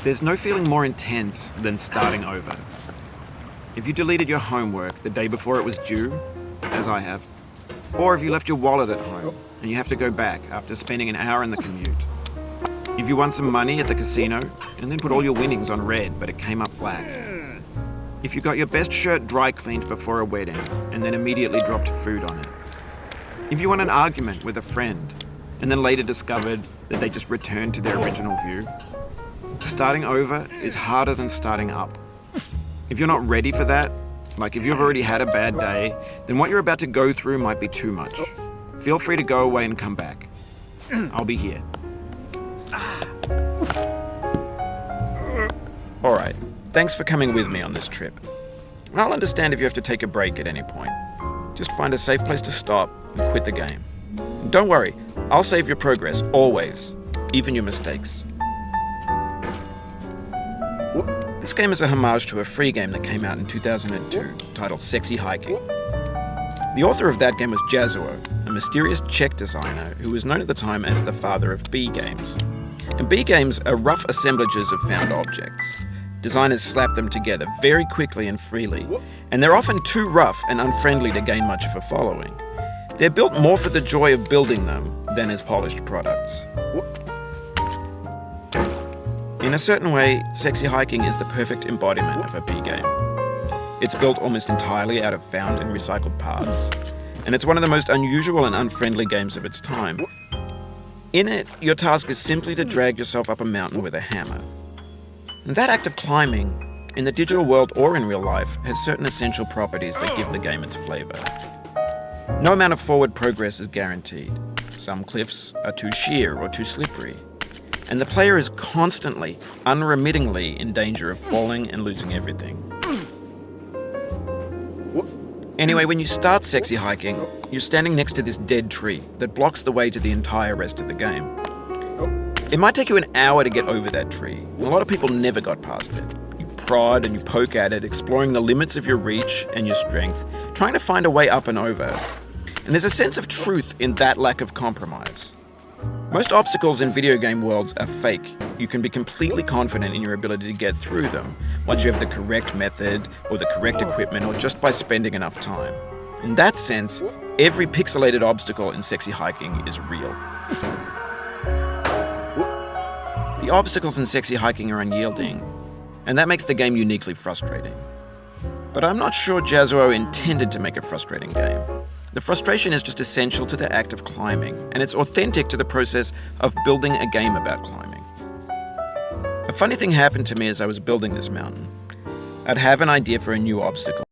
There's no feeling more intense than starting over. If you deleted your homework the day before it was due, as I have, or if you left your wallet at home and you have to go back after spending an hour in the commute. If you won some money at the casino and then put all your winnings on red but it came up black. If you got your best shirt dry cleaned before a wedding and then immediately dropped food on it. If you won an argument with a friend and then later discovered that they just returned to their original view. Starting over is harder than starting up. If you're not ready for that, like if you've already had a bad day, then what you're about to go through might be too much. Feel free to go away and come back. I'll be here. Alright, thanks for coming with me on this trip. I'll understand if you have to take a break at any point. Just find a safe place to stop and quit the game. And don't worry, I'll save your progress, always, even your mistakes. This game is a homage to a free game that came out in 2002, titled Sexy Hiking. The author of that game was Jazuo, a mysterious Czech designer who was known at the time as the father of B games. And B games are rough assemblages of found objects. Designers slap them together very quickly and freely, and they're often too rough and unfriendly to gain much of a following. They're built more for the joy of building them than as polished products. In a certain way, Sexy Hiking is the perfect embodiment of a B game. It's built almost entirely out of found and recycled parts, and it's one of the most unusual and unfriendly games of its time. In it, your task is simply to drag yourself up a mountain with a hammer. And that act of climbing, in the digital world or in real life, has certain essential properties that give the game its flavor. No amount of forward progress is guaranteed. Some cliffs are too sheer or too slippery. And the player is constantly, unremittingly in danger of falling and losing everything. Anyway, when you start Sexy Hiking, you're standing next to this dead tree that blocks the way to the entire rest of the game. It might take you an hour to get over that tree, and a lot of people never got past it. You prod and you poke at it, exploring the limits of your reach and your strength, trying to find a way up and over. And there's a sense of truth in that lack of compromise. Most obstacles in video game worlds are fake. You can be completely confident in your ability to get through them once you have the correct method or the correct equipment or just by spending enough time. In that sense, every pixelated obstacle in Sexy Hiking is real. The obstacles in Sexy Hiking are unyielding, and that makes the game uniquely frustrating. But I'm not sure Jazuo intended to make a frustrating game. The frustration is just essential to the act of climbing, and it's authentic to the process of building a game about climbing. A funny thing happened to me as I was building this mountain. I'd have an idea for a new obstacle,